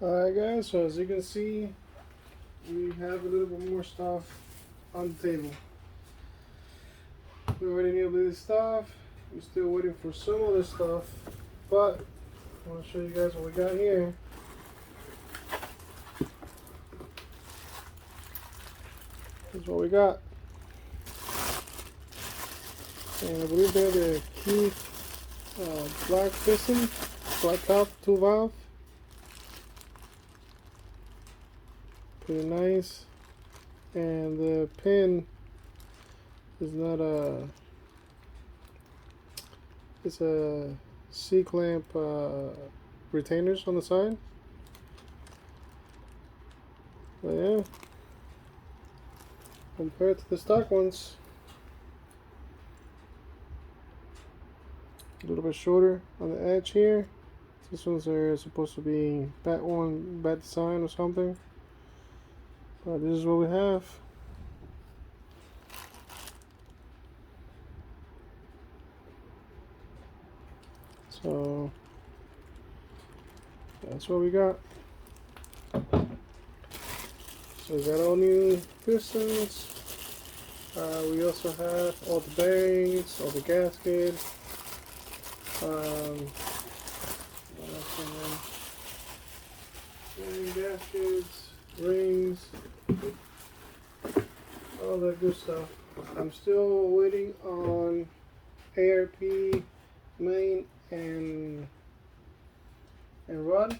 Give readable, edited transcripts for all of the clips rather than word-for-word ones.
Alright guys, so as you can see, we have a little bit more stuff on the table. We already knew about this stuff. We're still waiting for some other stuff, but I want to show you guys what we got here. This is what we got. And I believe they're the Keith black piston, black top 2 valve. Pretty nice. And the pin is not it's a C-clamp retainers on the side. But yeah, compared to the stock ones, a little bit shorter on the edge here. This ones are supposed to be bad design or something. But this is what we have. So that's what we got. So we got all new pistons. We also have all the bearings, all the gasket. Bearing gaskets, rings, all that good stuff. I'm still waiting on ARP main and rod,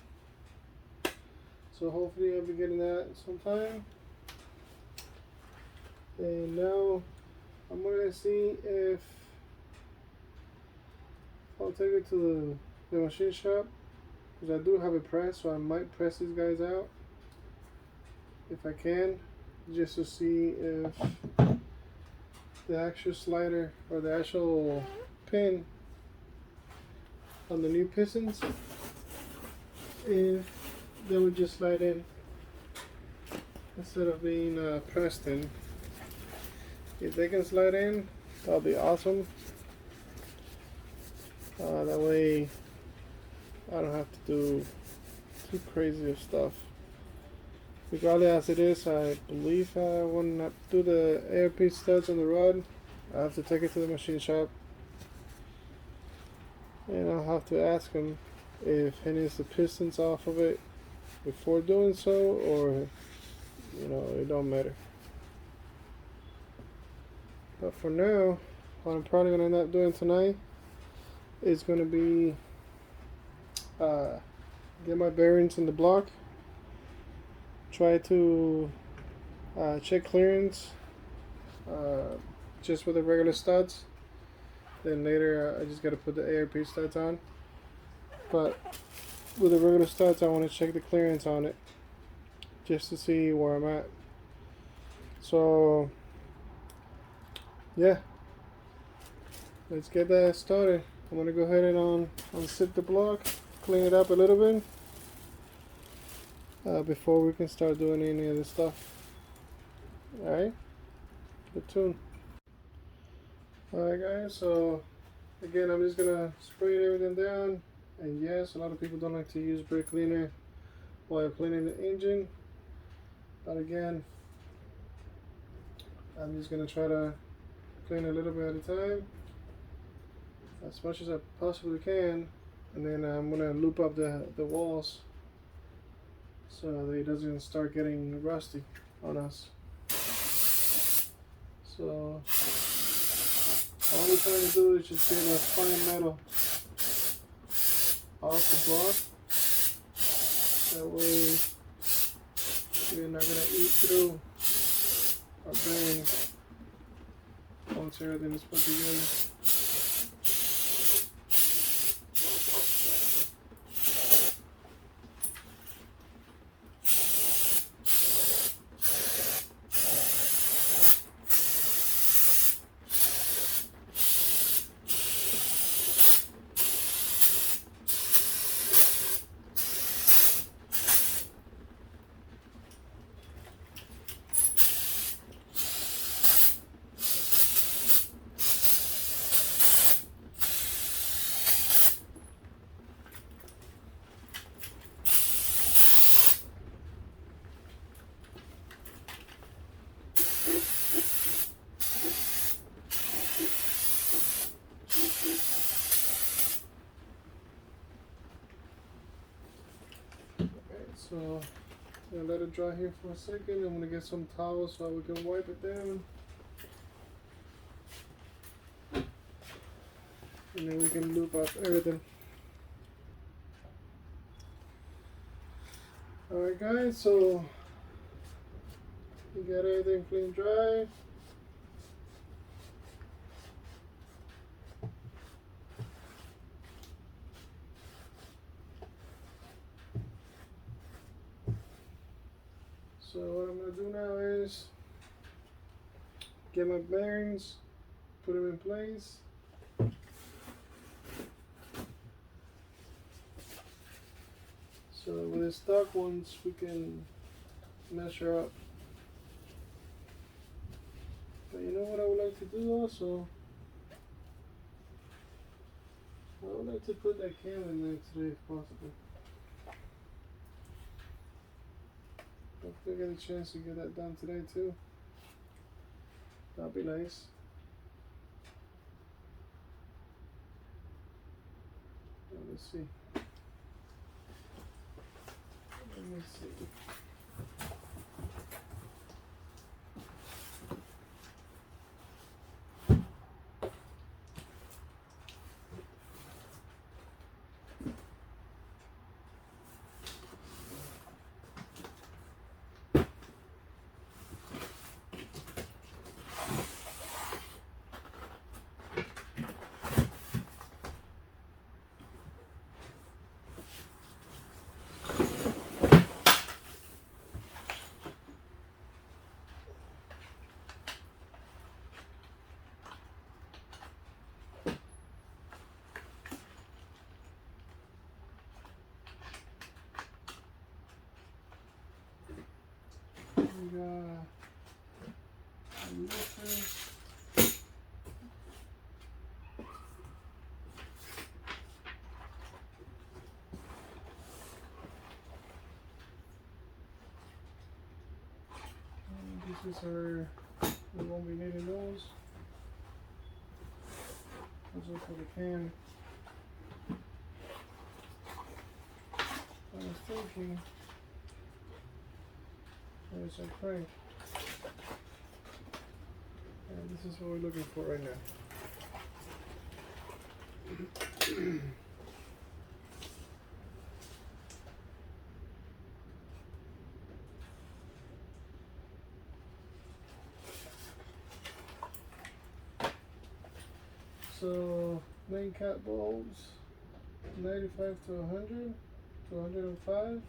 so hopefully I'll be getting that sometime. And now I'm gonna see if I'll take it to the machine shop, because I do have a press, so I might press these guys out if I can, just to see if the actual slider or the actual pin on the new pistons, if they would just slide in instead of being pressed in. If they can slide in, that'll be awesome. That way I don't have to do too crazy of stuff. Regardless as it is, I believe when I do the ARP studs on the rod, I have to take it to the machine shop, and I'll have to ask them if he needs the pistons off of it before doing so, or it don't matter. But for now, what I'm probably gonna end up doing tonight is gonna be get my bearings in the block, try to check clearance just with the regular studs. Then later I just gotta put the ARP studs on. But with the regular studs, I want to check the clearance on it just to see where I'm at. So yeah, let's get that started. I'm gonna go ahead and unzip the block, clean it up a little bit before we can start doing any of this stuff. Alright, good tune. Alright guys, so again, I'm just gonna spray everything down. And yes, a lot of people don't like to use brake cleaner while cleaning the engine, but again, I'm just gonna try to clean a little bit at a time, as much as I possibly can, and then I'm gonna loop up the walls so that it doesn't start getting rusty on us. So all we're trying to do is just get a fine metal off the block. That way we're not gonna eat through our bearings once everything is put together. So I'm gonna let it dry here for a second. I'm gonna get some towels so we can wipe it down. And then we can loop up everything. Alright guys, so we got everything clean dry. So what I'm gonna do now is get my bearings, put them in place. So with the stock ones we can measure up. But you know what I would like to do also? I would like to put that cam in there today if possible. Hopefully I get a chance to get that done today too. That'll be nice. Let's see. Let me see. We got lifters. This is our, we won't be needing those. Those are for the can. I was thinking, there's a crank. And this is what we're looking for right now. So main cap bulbs 95 to 100 to 105.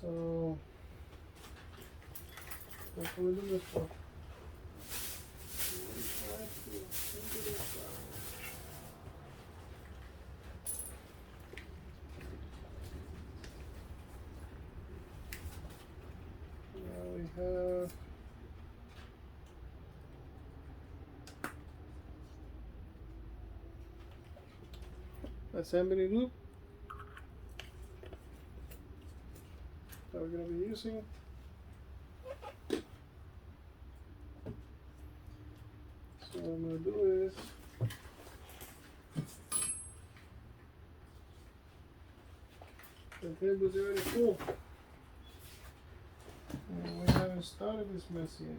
So that's what we do this for. 95 to 105. Now we have assembly loop that we're going to be using. So what I'm going to do is the table's already full. And we haven't started this mess yet.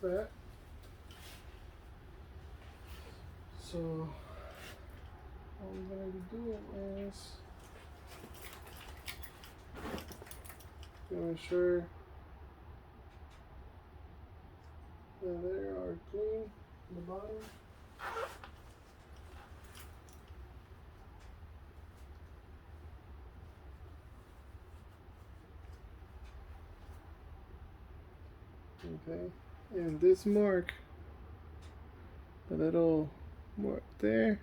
that. So what I'm gonna be doing is gonna ensure that they are clean in the bottom. Okay, and this mark, the little mark there,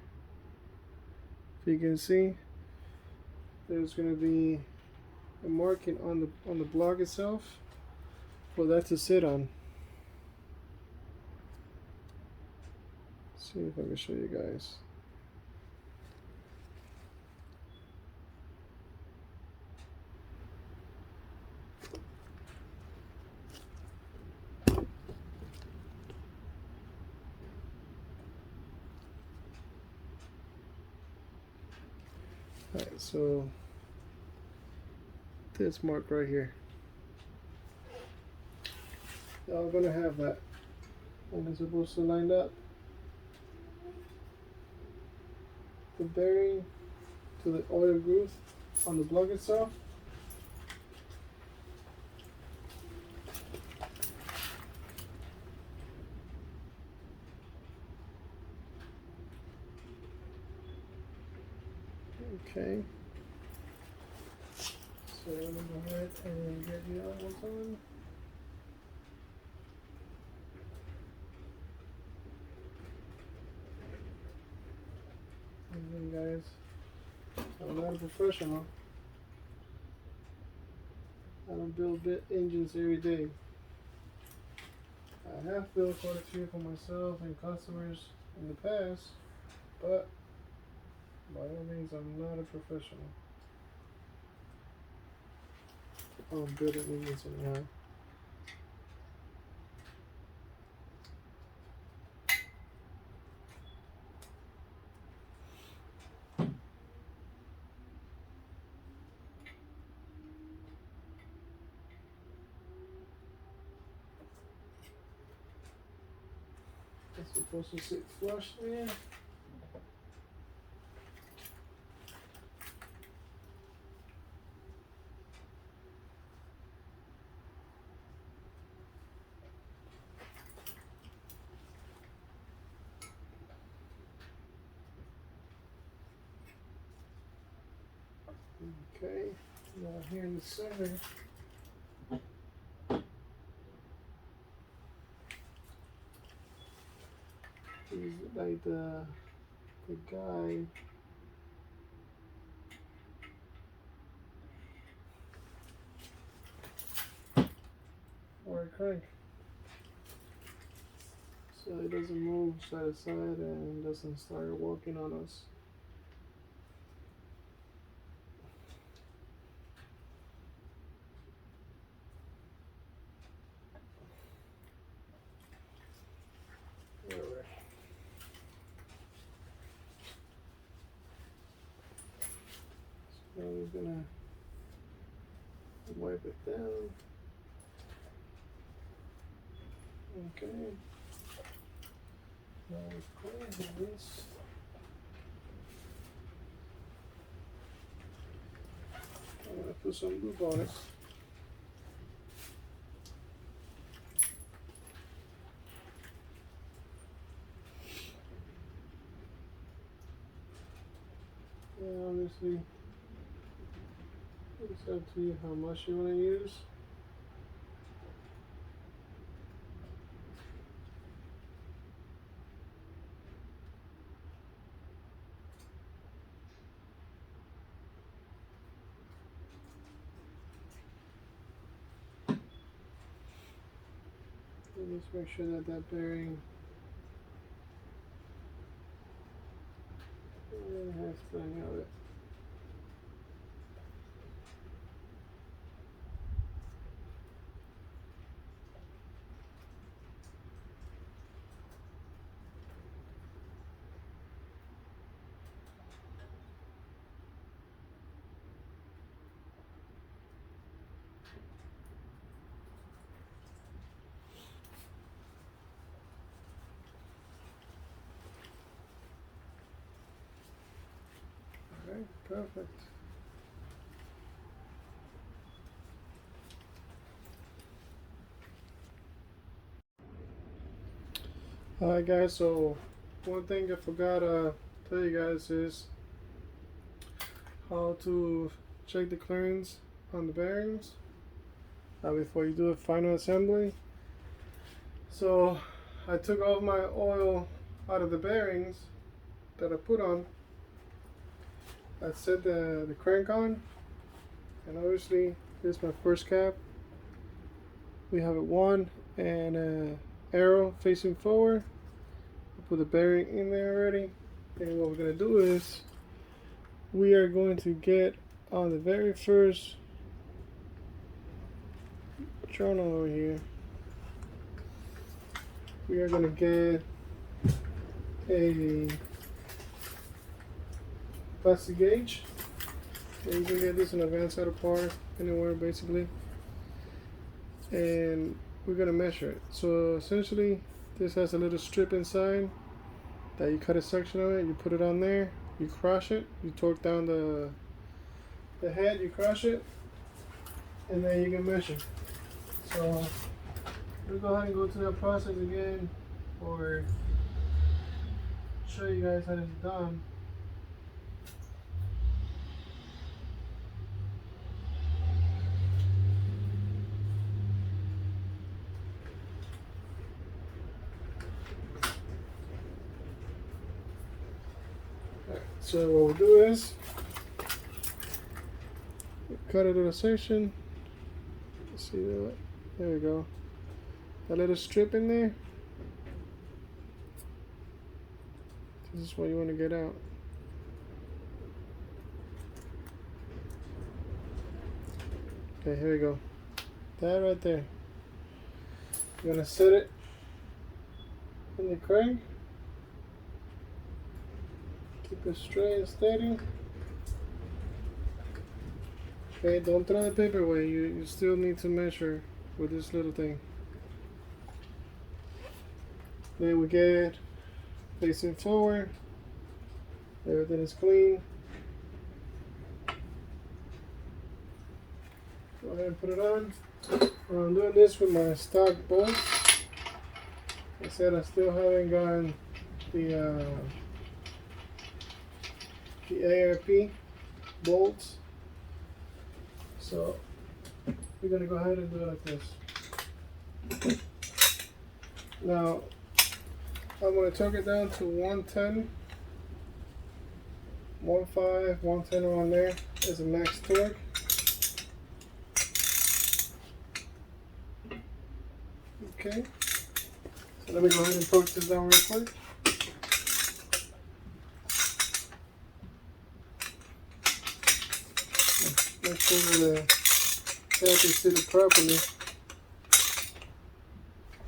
if you can see, there's going to be a marking on the block itself for that to sit on. Let's see if I can show you guys. Alright, so this mark right here, y'all gonna have that, and it's supposed to line up the bearing to the oil groove on the block itself. Okay, so I'm gonna go ahead and get the other ones on. And then guys, I'm not a professional. I don't build engines every day. I have built quite a few for myself and customers in the past, but by all means, I'm not a professional. I'm building engines anyhow. It's supposed to sit flush there. Okay, now here in the center, is like the guide or a crank, so it doesn't move side to side and doesn't start walking on us. Alright. So now we're gonna wipe it down. Okay. Now we clean this. I'm gonna put some lube on it. Yeah, obviously, it's up to you how much you want to use. And just make sure that that bearing has to hang out it. Perfect. Alright guys, so one thing I forgot to tell you guys is how to check the clearance on the bearings before you do a final assembly. So I took all my oil out of the bearings that I put on. I set the crank on, and obviously this is my first cap. We have it one and a arrow facing forward. I put the bearing in there already, and what we're gonna do is we are going to get on the very first journal over here. We are gonna get a plastic gauge. And you can get this in Advance Auto Parts anywhere basically, and we're gonna measure it. So essentially this has a little strip inside that you cut a section of it, you put it on there, you crush it, you torque down the head, you crush it, and then you can measure. So we'll go ahead and go through that process again, or show you guys how it's done. So what we'll do is cut a little section. See that? There we go. That little strip in there. This is what you want to get out. Okay, here we go. That right there. You're gonna set it in the crank. Keep it straight and steady. Okay, don't throw the paper away. You still need to measure with this little thing. Then we get facing forward. Everything is clean. Go ahead and put it on. I'm doing this with my stock bolts. I said I still haven't gotten the ARP bolts, so we're gonna go ahead and do it like this. Now I'm gonna torque it down to 110, 110 around there is a max torque. Okay, so let me go ahead and torque this down real quick. Make sure the tap is seated properly.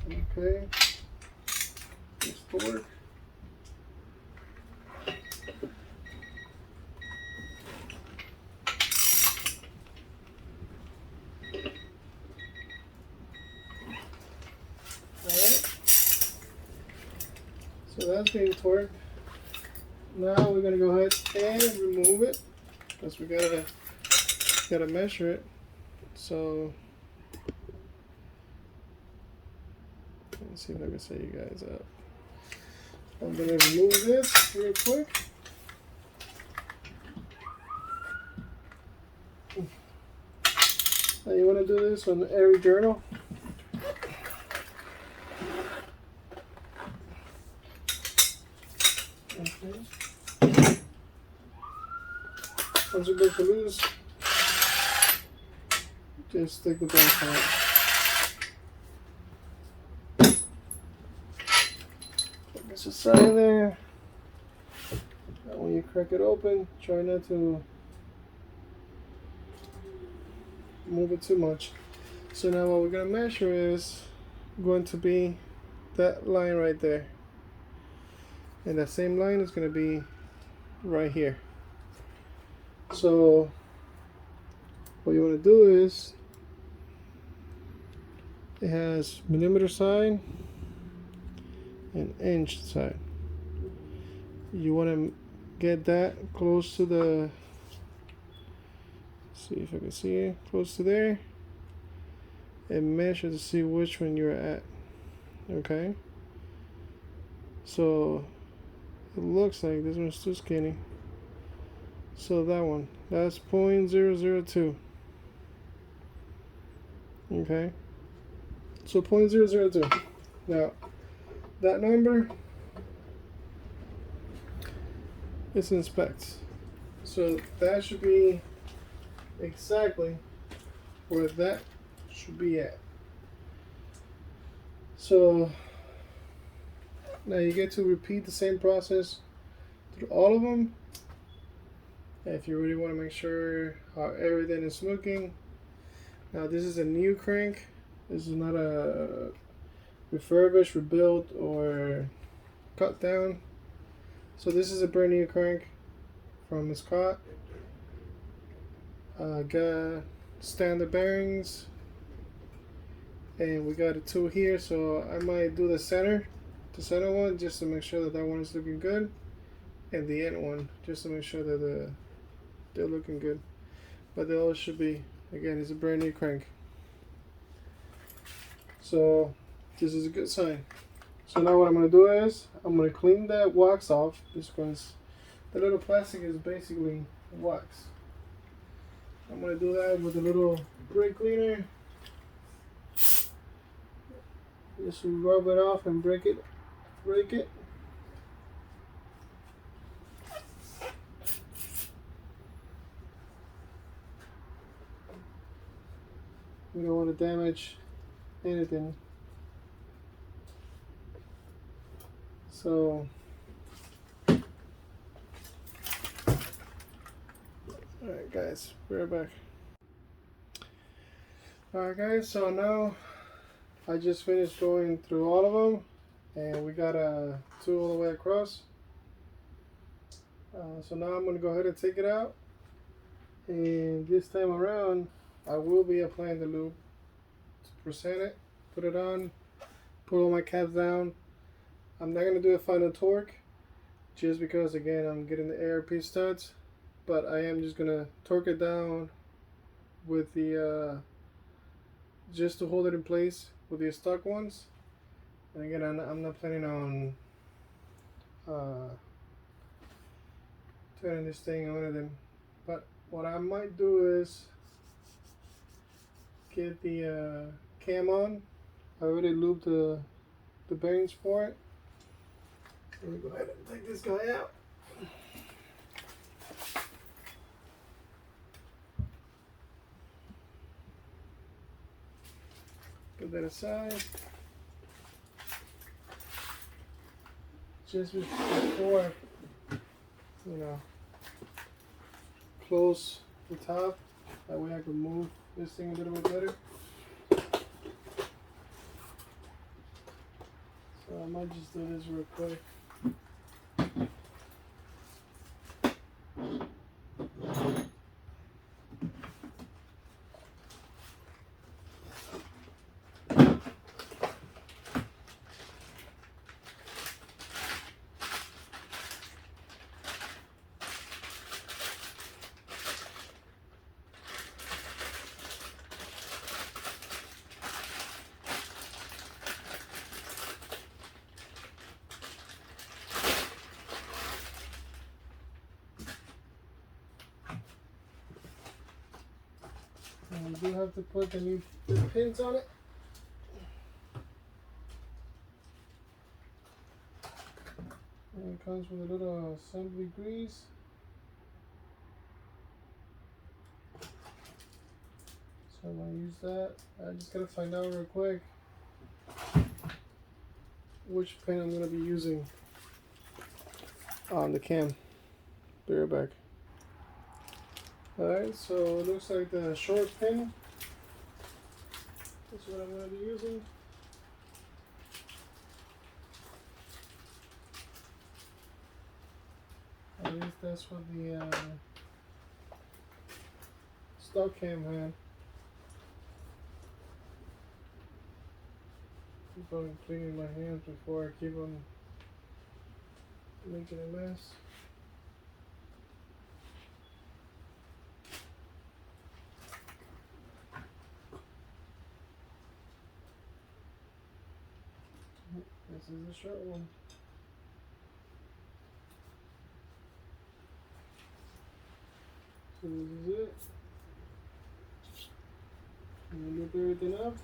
Okay, this torque. Alright, so that's being torqued. Now we're going to go ahead and remove it, because we gotta measure it. So let's see if I can set you guys up. I'm gonna remove this real quick. Now you want to do this on every journal. Okay. Once you break the loose, just stick the back out. Put this aside there. Now when you crack it open, try not to move it too much. So now what we're going to measure is going to be that line right there. And that same line is going to be right here. So what you want to do is, it has millimeter side and inch side. You want to get that close to the See if I can see it close to there, and measure to see which one you're at. Okay, so it looks like this one's too skinny, so that one, that's 0.002. Okay, so 0.002. Now that number is in specs, so that should be exactly where that should be at. So now you get to repeat the same process through all of them. If you really want to make sure how everything is looking. Now this is a new crank. This is not a refurbished, rebuilt, or cut down. So this is a brand new crank from Scott. Got standard bearings, and we got a tool here. So I might do the center one just to make sure that that one is looking good, and the end one just to make sure that they're looking good. But they all should be. Again, it's a brand new crank. So this is a good sign. So now what I'm going to do is I'm going to clean that wax off, because the little plastic is basically wax. I'm going to do that with a little brake cleaner. Just rub it off and break it. We don't want to damage anything. So, alright guys, we're back. Alright guys, so now I just finished going through all of them, and we got a two all the way across. So now I'm going to go ahead and take it out, and this time around I will be applying the lube to present it, put it on, put all my caps down. I'm not going to do a final torque just because, again, I'm getting the ARP studs, but I am just going to torque it down with the just to hold it in place with the stock ones. And again, I'm not planning on turning this thing on them, but what I might do is get the cam on. I already lubed the bearings for it. Let me go ahead and take this guy out. Put that aside. Just before, close the top. That way I can move this thing a little bit better. So I might just do this real quick. And we do have to put the pins on it. And it comes with a little assembly grease. So I'm going to use that. I just got to find out real quick which pin I'm going to be using on the cam. Be right back. Alright, so it looks like the short pin is what I'm going to be using. At least that's what the stock cam had. Keep on cleaning my hands before I keep on making a mess. This is a short one. So this is it. I'm gonna loop everything up.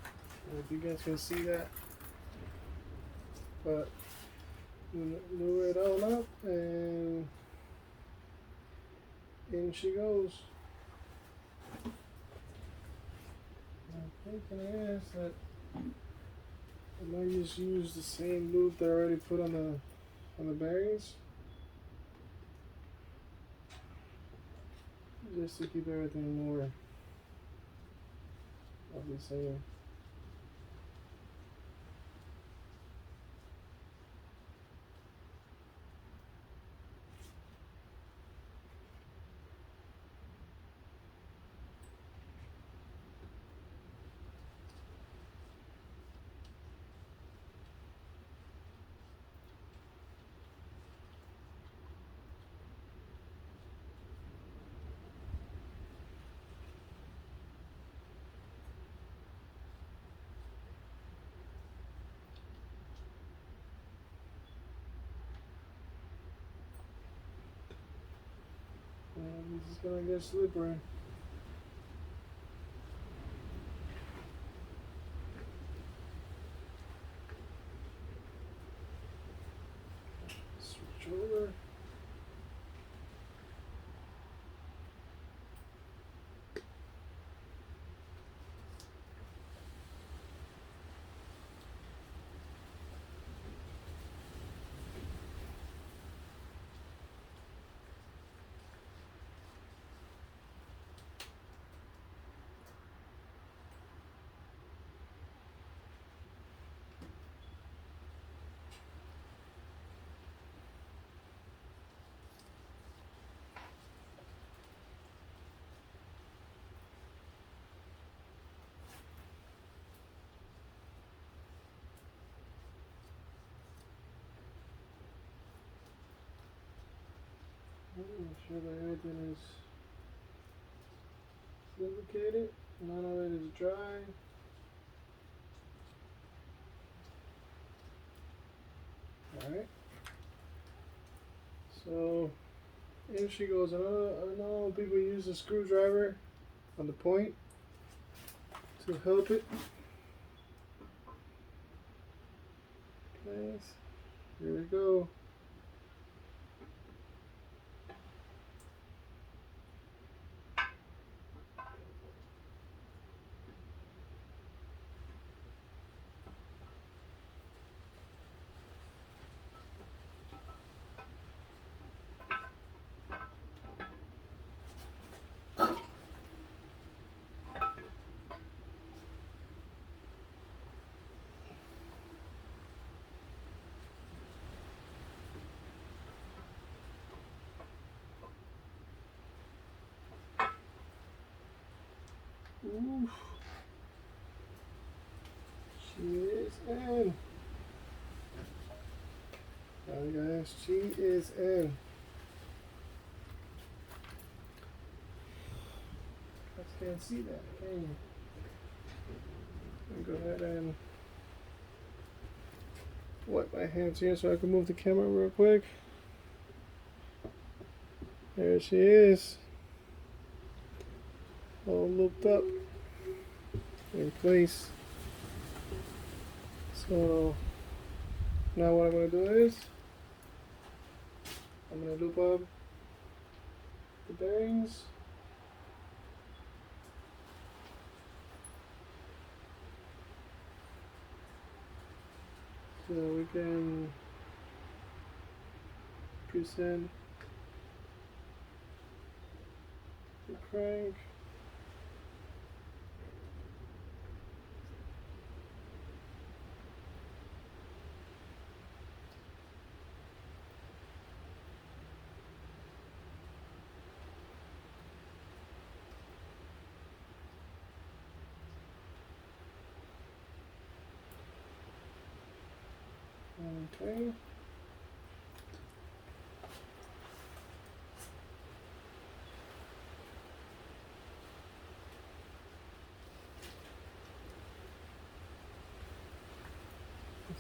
I don't know if you guys can see that, but I'm gonna lure it all up and in she goes. I'm thinking is that I might just use the same loop that I already put on the bearings, just to keep everything more of the same. And this is gonna get slippery. Switch over. Make sure that everything is lubricated, none of it is dry. Alright. So in she goes. I know people use a screwdriver on the point to help it. Nice. Here we go. Oof. She is in. Alright guys, she is in. I can't see that, can you? Let me go ahead and wipe my hands here so I can move the camera real quick. There she is. All looped up in place. So now what I'm going to do is I'm going to loop up the bearings. So we can present the crank. Okay.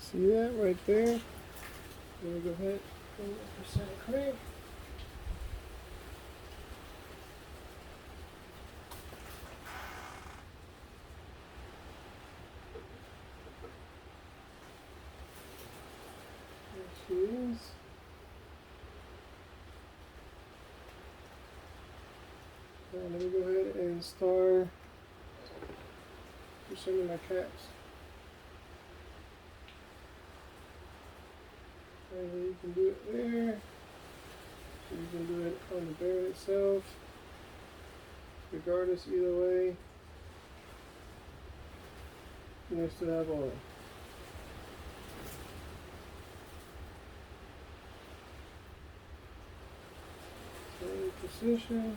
See that right there? Let me go ahead and percent crank. There she is. Now let me go ahead and start percenting my caps. And you can do it there. You can do it on the bearing itself. Regardless, either way, you still have oil. Same position.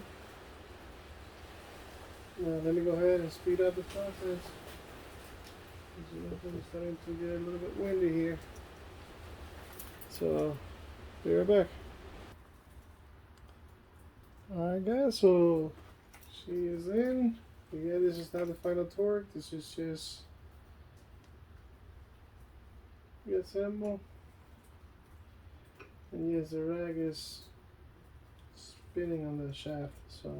Now let me go ahead and speed up the process. It's starting to get a little bit windy here. So, be right back. Alright guys, so she is in. Again, this is not the final torque. This is just reassemble. And yes, the rag is spinning on the shaft, so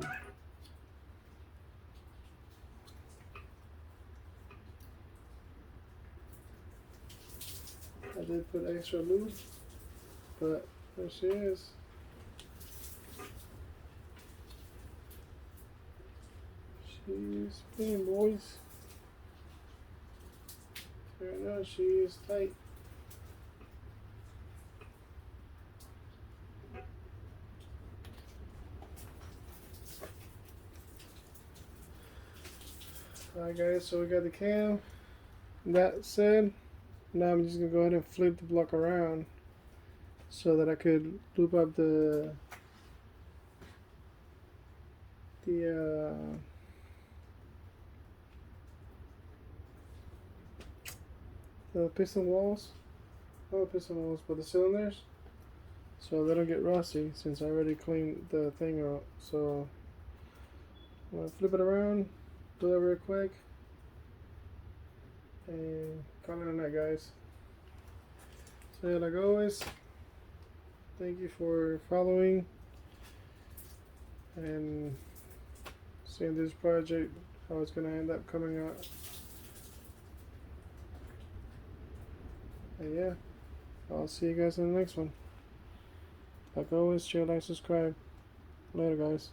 I did put extra lube, but there she is. She's spinning, boys. Right now she is tight. Alright guys, so we got the cam. That said, now I'm just gonna go ahead and flip the block around so that I could loop up the piston walls, not the piston walls, but the cylinders, so they don't get rusty since I already cleaned the thing out. So I'm gonna flip it around, do that real quick, and call it a night, guys. So yeah, like always, thank you for following and seeing this project, how it's gonna end up coming out. And yeah, I'll see you guys in the next one. Like always, share, like, subscribe. Later, guys.